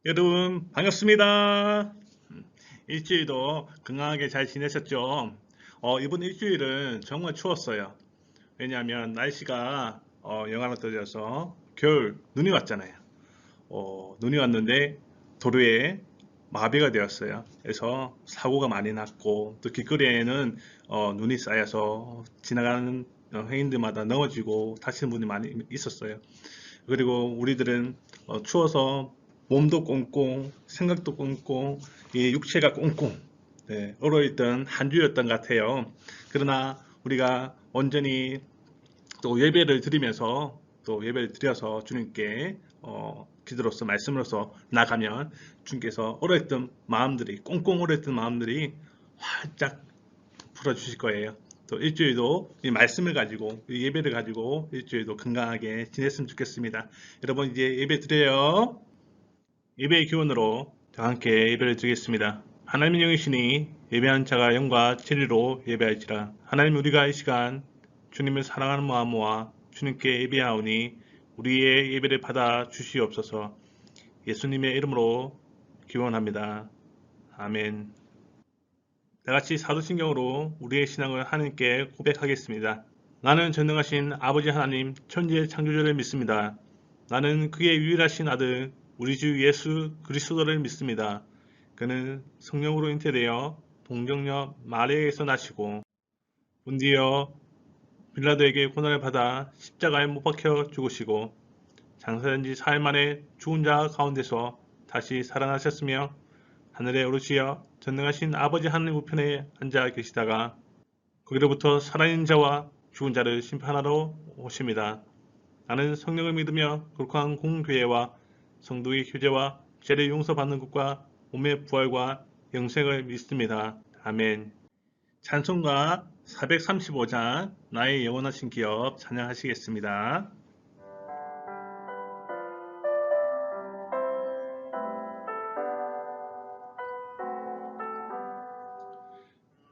여러분 반갑습니다. 일주일도 건강하게 잘 지내셨죠? 이번 일주일은 정말 추웠어요. 왜냐하면 날씨가 영하로 떨어져서 겨울 눈이 왔잖아요. 눈이 왔는데 도로에 마비가 되었어요. 그래서 사고가 많이 났고 또 길거리에는 눈이 쌓여서 지나가는 행인들마다 넘어지고 다치는 분이 많이 있었어요. 그리고 우리들은 추워서 몸도 꽁꽁, 생각도 꽁꽁, 이 육체가 꽁꽁, 네, 얼어있던 한 주였던 것 같아요. 그러나 우리가 온전히 또 예배를 드리면서 또 예배를 드려서 주님께 기도로서 말씀으로서 나가면 주님께서 얼어있던 마음들이 꽁꽁 얼어있던 마음들이 활짝 풀어주실 거예요. 또 일주일도 이 말씀을 가지고 이 예배를 가지고 일주일도 건강하게 지냈으면 좋겠습니다. 여러분 이제 예배 드려요. 예배의 기원으로 다 함께 예배를 드리겠습니다. 하나님의 영이시니 예배한 자가 영과 진리로 예배할지라. 하나님 우리가 이 시간 주님을 사랑하는 마음과 주님께 예배하오니 우리의 예배를 받아 주시옵소서. 예수님의 이름으로 기원합니다. 아멘. 다같이 사도신경으로 우리의 신앙을 하나님께 고백하겠습니다. 나는 전능하신 아버지 하나님 천지의 창조주를 믿습니다. 나는 그의 유일하신 아들 우리 주 예수 그리스도를 믿습니다. 그는 성령으로 잉태되어 동정녀 마리아에서 나시고 본디어 빌라도에게 고난을 받아 십자가에 못 박혀 죽으시고 장사된 지 4일 만에 죽은 자 가운데서 다시 살아나셨으며 하늘에 오르시어 전능하신 아버지 하나님 우편에 앉아 계시다가 거기로부터 살아있는 자와 죽은 자를 심판하러 오십니다. 나는 성령을 믿으며 거룩한 공교회와 성도의 휴제와 죄를 용서받는 것과 몸의 부활과 영생을 믿습니다. 아멘. 찬송가 435장 나의 영원하신 기업 찬양하시겠습니다.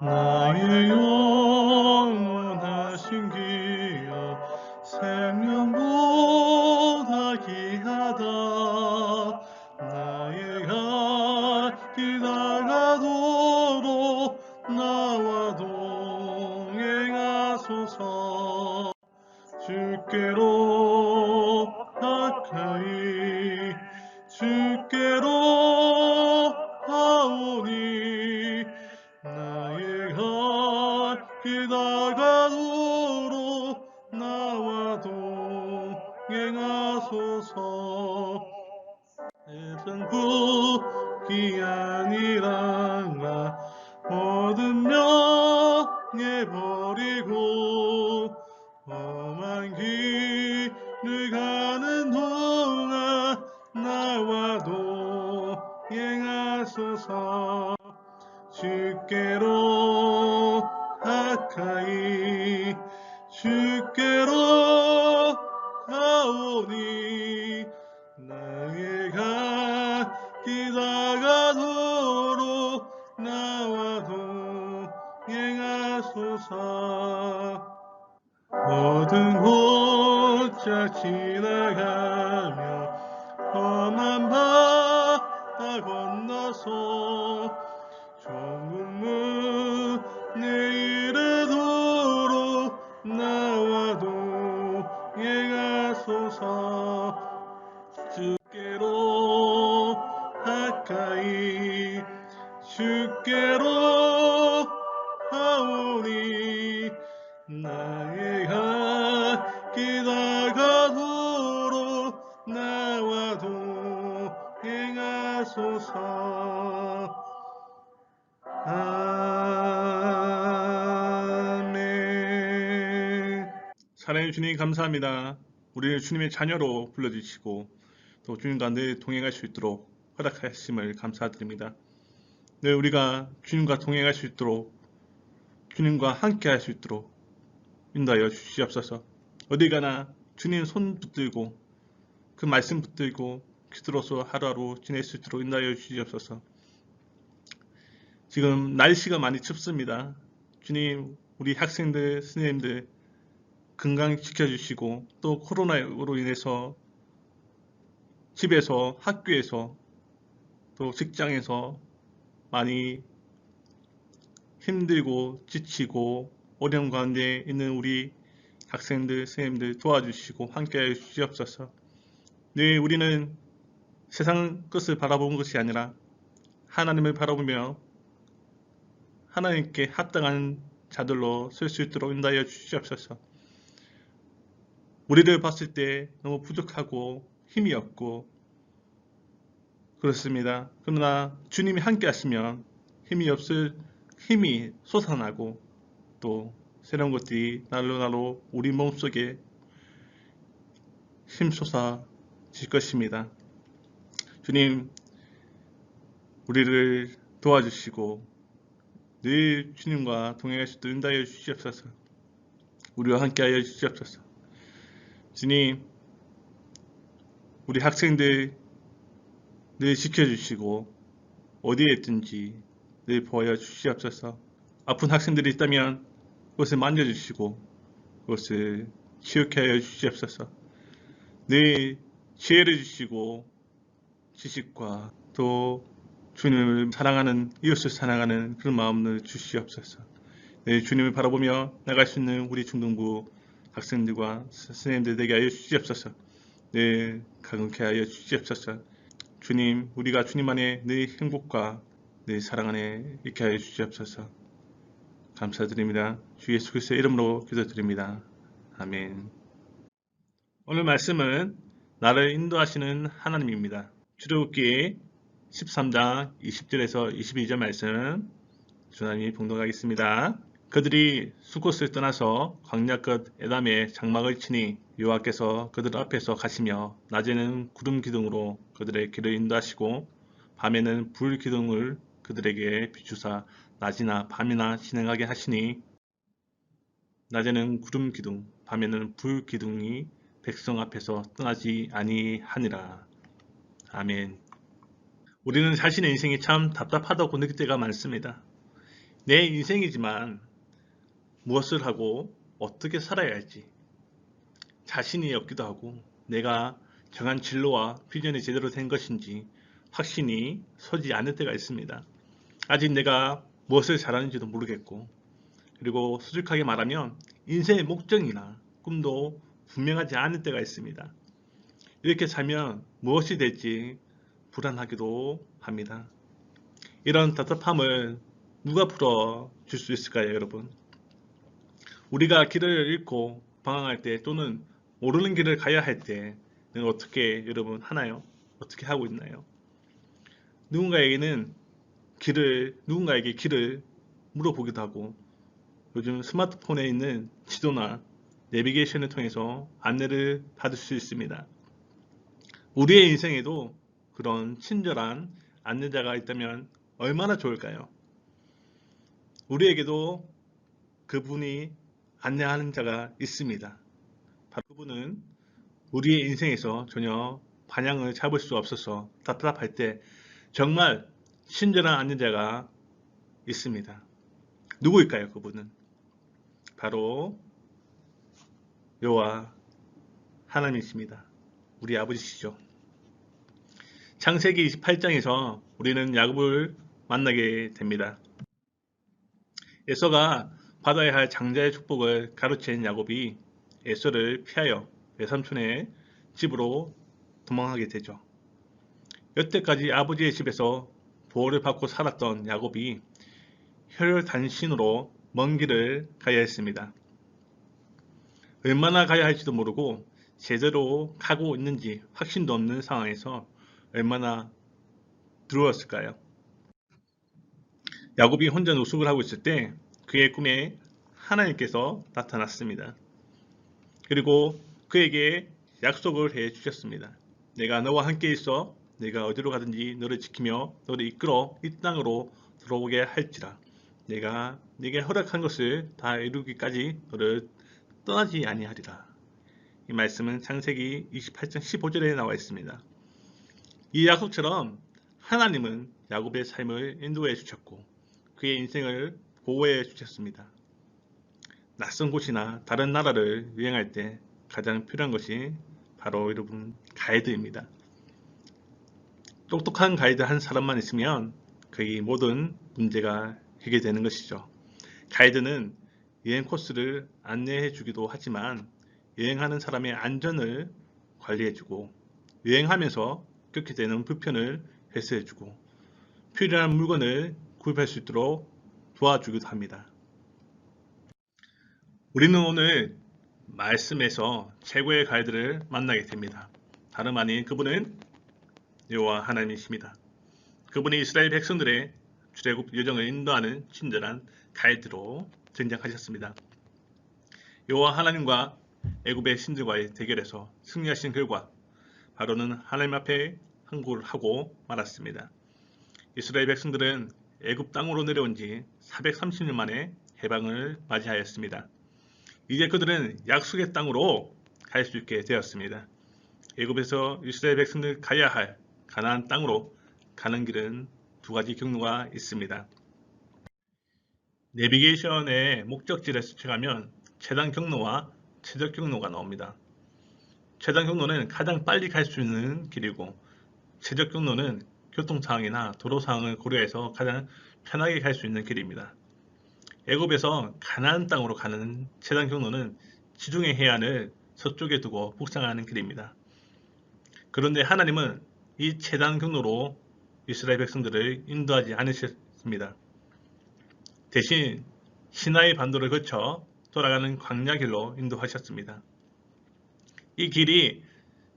나의 영원하신 기업 생명보다 귀하다. 나의 갈 길 나가도록 나와 동행하소서. 주께로 가까이 주께로 가오니 나의 갈 길 나가도록 나와 동행하소서. 세상 복이 아니라 모든 명예버리고 험한 길을 가는 동안 나와 동행하소서. 주께로 가까이 주께로 가오니 나의 갈 길 나가도록 나와 동행하소서. 모든 곳자 지나가며 험한 바다 건너서 천국문에 이르도록 나와 동행하소서. 주께로 가까이 주께로 가오니 나의 갈 길 나가도록 나와 동행하소서. 아멘. 사랑해 주님 감사합니다. 우리를 주님의 자녀로 불러주시고 또 주님과 늘 동행할 수 있도록 허락하심을 감사드립니다. 늘 우리가 주님과 동행할 수 있도록 주님과 함께 할 수 있도록 인도하여 주시옵소서. 어디 가나 주님 손 붙들고 그 말씀 붙들고 기도로서 하루하루 지낼 수 있도록 인도하여 주시옵소서. 지금 날씨가 많이 춥습니다. 주님 우리 학생들 선생님들 건강 지켜주시고 또 코로나로 인해서 집에서 학교에서 또 직장에서 많이 힘들고 지치고 어려운 가운데 있는 우리 학생들, 선생님들 도와주시고 함께해 주시옵소서. 네, 우리는 세상 것을 바라보는 것이 아니라 하나님을 바라보며 하나님께 합당한 자들로 설 수 있도록 인도하여 주시옵소서. 우리를 봤을 때 너무 부족하고 힘이 없고 그렇습니다. 그러나 주님이 함께 하시면 힘이 솟아나고 또 새로운 것들이 날로 우리 몸속에 힘솟아질 것입니다. 주님, 우리를 도와주시고 늘 주님과 동행할 수 있도록 인도하여 주시옵소서. 우리와 함께하여 주시옵소서. 주님, 우리 학생들 늘 지켜주시고 어디에 있든지 늘 보여 주시옵소서. 아픈 학생들이 있다면 그것을 만져주시고 그것을 치유케 하여 주시옵소서. 늘 지혜를 주시고 지식과 또 주님을 사랑하는, 이웃을 사랑하는 그런 마음을 주시옵소서. 늘 주님을 바라보며 나갈 수 있는 우리 중등부 학생들과 선생님들 되게 하여 주시옵소서. 늘 가끔케 하여 주시옵소서. 주님, 우리가 주님 안에 늘 행복과 늘 사랑 안에 있게 하여 주시옵소서. 감사드립니다. 주 예수 그리스도의 이름으로 기도드립니다. 아멘. 오늘 말씀은 나를 인도하시는 하나님입니다. 출애굽기 13장 20절에서 22절 말씀 주나님이 봉독하겠습니다. 그들이 수곳을 떠나서 광야 끝 에담에 장막을 치니 여호와께서 그들 앞에서 가시며 낮에는 구름 기둥으로 그들의 길을 인도하시고 밤에는 불 기둥을 그들에게 비추사 낮이나 밤이나 진행하게 하시니 낮에는 구름 기둥 밤에는 불 기둥이 백성 앞에서 떠나지 아니하니라. 아멘. 우리는 자신의 인생이 참 답답하다고 느낄 때가 많습니다. 내 인생이지만 무엇을 하고 어떻게 살아야 할지 자신이 없기도 하고 내가 정한 진로와 비전이 제대로 된 것인지 확신이 서지 않을 때가 있습니다. 아직 내가 무엇을 잘하는지도 모르겠고 그리고 솔직하게 말하면 인생의 목적이나 꿈도 분명하지 않을 때가 있습니다. 이렇게 살면 무엇이 될지 불안하기도 합니다. 이런 답답함을 누가 풀어줄 수 있을까요, 여러분? 우리가 길을 잃고 방황할 때 또는 모르는 길을 가야 할 때는 어떻게 여러분 하나요? 어떻게 하고 있나요? 누군가에게 길을 물어보기도 하고 요즘 스마트폰에 있는 지도나 내비게이션을 통해서 안내를 받을 수 있습니다. 우리의 인생에도 그런 친절한 안내자가 있다면 얼마나 좋을까요? 우리에게도 그분이 안내하는 자가 있습니다. 바로 그분은 우리의 인생에서 전혀 방향을 잡을 수 없어서 답답할 때 정말 친절한 안내자가 있습니다. 누구일까요? 그분은 바로 여호와 하나님이십니다. 우리 아버지시죠. 창세기 28장에서 우리는 야곱을 만나게 됩니다. 에서가 받아야 할 장자의 축복을 가로챈 야곱이 에서를 피하여 외삼촌의 집으로 도망하게 되죠. 여태까지 아버지의 집에서 보호를 받고 살았던 야곱이 혈단신으로 먼 길을 가야 했습니다. 얼마나 가야 할지도 모르고 제대로 가고 있는지 확신도 없는 상황에서 얼마나 두려웠을까요? 야곱이 혼자 노숙을 하고 있을 때 그의 꿈에 하나님께서 나타났습니다. 그리고 그에게 약속을 해 주셨습니다. 내가 너와 함께 있어 내가 어디로 가든지 너를 지키며 너를 이끌어 이 땅으로 들어오게 할지라. 내가 네게 허락한 것을 다 이루기까지 너를 떠나지 아니하리라. 이 말씀은 창세기 28장 15절에 나와 있습니다. 이 약속처럼 하나님은 야곱의 삶을 인도해 주셨고 그의 인생을 보호해 주셨습니다. 낯선 곳이나 다른 나라를 여행할 때 가장 필요한 것이 바로 여러분 가이드입니다. 똑똑한 가이드 한 사람만 있으면 거의 모든 문제가 해결되는 것이죠. 가이드는 여행 코스를 안내해 주기도 하지만 여행하는 사람의 안전을 관리해 주고 여행하면서 겪게 되는 불편을 해소해 주고 필요한 물건을 구입할 수 있도록 도와주기도 합니다. 우리는 오늘 말씀에서 최고의 가이드를 만나게 됩니다. 다름 아닌 그분은 여호와 하나님이십니다. 그분이 이스라엘 백성들의 출애굽 여정을 인도하는 친절한 가이드로 등장하셨습니다. 여호와 하나님과 애굽의 신들과의 대결에서 승리하신 결과 바로는 하나님 앞에 항구를 하고 말았습니다. 이스라엘 백성들은 애굽 땅으로 내려온 지 430년 만에 해방을 맞이하였습니다. 이제 그들은 약속의 땅으로 갈 수 있게 되었습니다. 애굽에서 이스라엘 백성들 가야 할 가나안 땅으로 가는 길은 두 가지 경로가 있습니다. 내비게이션의 목적지를 수정하면 최단 경로와 최적 경로가 나옵니다. 최단 경로는 가장 빨리 갈 수 있는 길이고 최적 경로는 교통 상황이나 도로 상황을 고려해서 가장 편하게 갈 수 있는 길입니다. 애굽에서 가나안 땅으로 가는 최단 경로는 지중해 해안을 서쪽에 두고 북상하는 길입니다. 그런데 하나님은 이 최단 경로로 이스라엘 백성들을 인도하지 않으셨습니다. 대신 시나이 반도를 거쳐 돌아가는 광야길로 인도하셨습니다. 이 길이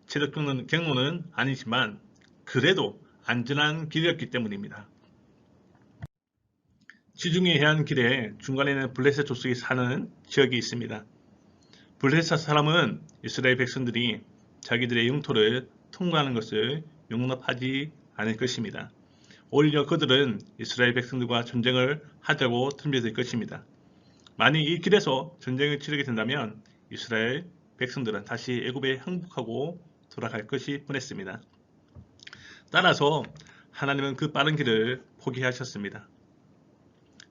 최적 경로는 아니지만 그래도 안전한 길이었기 때문입니다. 지중해 해안 길의 중간에는 블레셋 족속이 사는 지역이 있습니다. 블레셋 사람은 이스라엘 백성들이 자기들의 영토를 통과하는 것을 용납하지 않을 것입니다. 오히려 그들은 이스라엘 백성들과 전쟁을 하자고 덤벼들 것입니다. 만약 이 길에서 전쟁을 치르게 된다면 이스라엘 백성들은 다시 애굽에 항복하고 돌아갈 것이 뻔했습니다. 따라서 하나님은 그 빠른 길을 포기하셨습니다.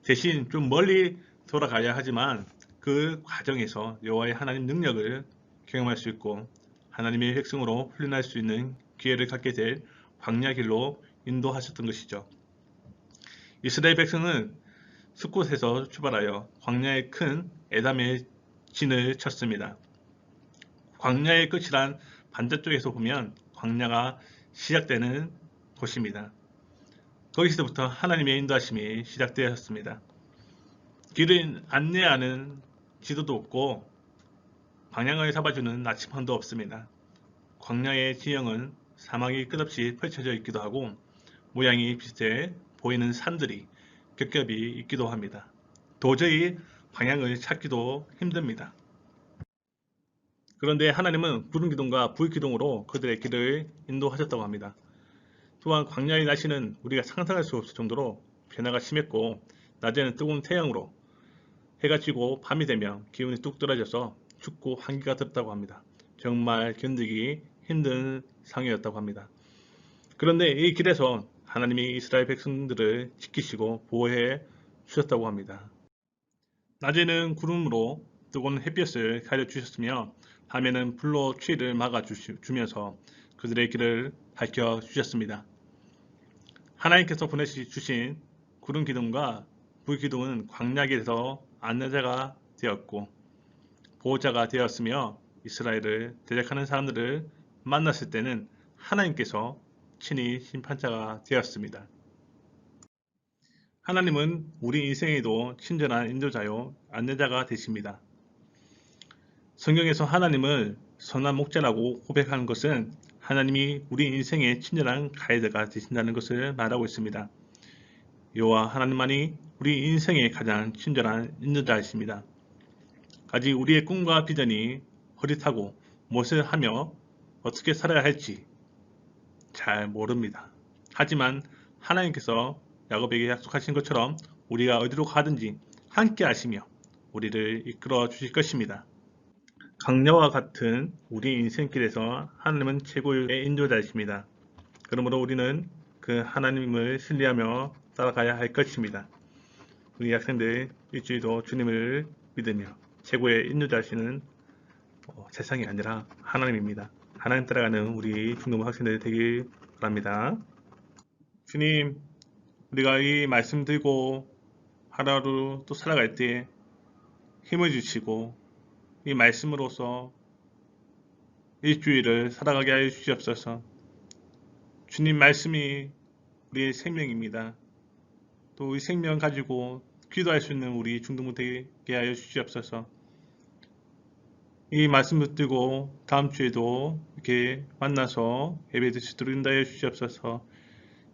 대신 좀 멀리 돌아가야 하지만 그 과정에서 여호와의 하나님 능력을 경험할 수 있고 하나님의 백성으로 훈련할 수 있는 기회를 갖게 될 광야길로 인도하셨던 것이죠. 이스라엘 백성은 숫곳에서 출발하여 광야의 큰 에담의 진을 쳤습니다. 광야의 끝이란 반대쪽에서 보면 광야가 시작되는 곳입니다. 거기서부터 하나님의 인도하심이 시작되었습니다. 길을 안내하는 지도도 없고 방향을 잡아주는 나침반도 없습니다. 광야의 지형은 사막이 끝없이 펼쳐져 있기도 하고 모양이 비슷해 보이는 산들이 겹겹이 있기도 합니다. 도저히 방향을 찾기도 힘듭니다. 그런데 하나님은 구름 기둥과 불 기둥으로 그들의 길을 인도하셨다고 합니다. 또한 광야의 날씨는 우리가 상상할 수 없을 정도로 변화가 심했고 낮에는 뜨거운 태양으로 해가 지고 밤이 되면 기온이 뚝 떨어져서 춥고 한기가 덥다고 합니다. 정말 견디기 힘든 상황이었다고 합니다. 그런데 이 길에서 하나님이 이스라엘 백성들을 지키시고 보호해 주셨다고 합니다. 낮에는 구름으로 뜨거운 햇볕을 가려주셨으며 밤에는 불로 추위를 막아주면서 그들의 길을 밝혀주셨습니다. 하나님께서 보내주신 구름 기둥과 불 기둥은 광야길에서 안내자가 되었고 보호자가 되었으며 이스라엘을 대적하는 사람들을 만났을 때는 하나님께서 친히 심판자가 되었습니다. 하나님은 우리 인생에도 친절한 인도자요 안내자가 되십니다. 성경에서 하나님을 선한 목자라고 고백하는 것은 하나님이 우리 인생의 친절한 가이드가 되신다는 것을 말하고 있습니다. 여호와 하나님만이 우리 인생의 가장 친절한 인도자이십니다. 아직 우리의 꿈과 비전이 허릿하고 무엇을 하며 어떻게 살아야 할지 잘 모릅니다. 하지만 하나님께서 야곱에게 약속하신 것처럼 우리가 어디로 가든지 함께 하시며 우리를 이끌어 주실 것입니다. 강야와 같은 우리 인생길에서 하나님은 최고의 인도자이십니다. 그러므로 우리는 그 하나님을 신뢰하며 따라가야 할 것입니다. 우리 학생들 일주일도 주님을 믿으며 최고의 인도자시는 세상이 아니라 하나님입니다. 하나님 따라가는 우리 중등부 학생들 되길 바랍니다. 주님, 우리가 이 말씀 들고 하루하루 또 살아갈 때 힘을 주시고 이 말씀으로서 일주일을 살아가게 하여 주시옵소서. 주님 말씀이 우리의 생명입니다. 또 이 생명 가지고 기도할 수 있는 우리 중등부 되게 하여 주시옵소서. 이 말씀 붙들고 다음 주에도 이렇게 만나서 예배 드리도록 인도하여 주시옵소서.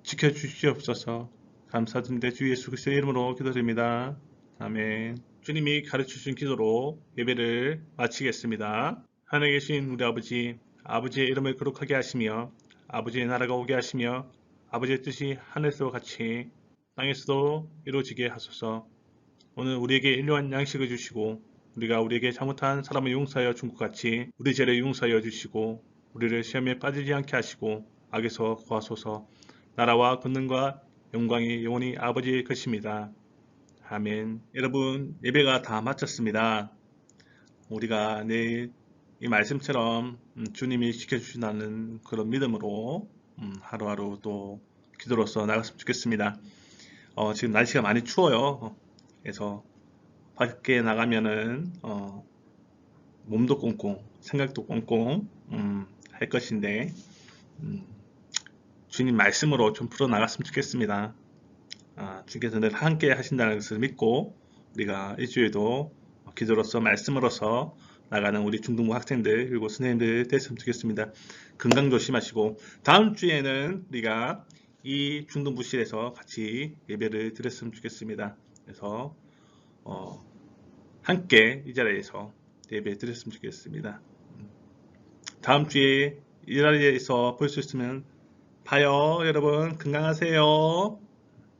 지켜주시옵소서. 감사드립니다. 주 예수 그리스도의 이름으로 기도드립니다. 아멘. 주님이 가르쳐주신 기도로 예배를 마치겠습니다. 하늘에 계신 우리 아버지, 아버지의 이름을 거룩하게 하시며 아버지의 나라가 오게 하시며 아버지의 뜻이 하늘에서 같이 땅에서도 이루어지게 하소서. 오늘 우리에게 일용할 양식을 주시고 우리가 우리에게 잘못한 사람을 용서하여 준 것 같이 우리 죄를 용서하여 주시고 우리를 시험에 빠지지 않게 하시고 악에서 구하소서. 나라와 권능과 영광이 영원히 아버지의 것입니다. 아멘. 여러분, 예배가 다 마쳤습니다. 우리가 내일 이 말씀처럼 주님이 지켜주신다는 그런 믿음으로 하루하루 또 기도로서 나갔으면 좋겠습니다. 지금 날씨가 많이 추워요. 그래서 밖에 나가면은 몸도 꽁꽁, 생각도 꽁꽁 할 것인데 주님 말씀으로 좀 풀어나갔으면 좋겠습니다. 주께서 늘 함께 하신다는 것을 믿고 우리가 일주일도 기도로서 말씀으로서 나가는 우리 중등부 학생들 그리고 선생님들 됐으면 좋겠습니다. 건강 조심하시고 다음 주에는 우리가 이 중등부실에서 같이 예배를 드렸으면 좋겠습니다. 그래서 함께 이 자리에서 예배 드렸으면 좋겠습니다. 다음 주에 이 자리에서 볼 수 있으면 봐요. 여러분 건강하세요.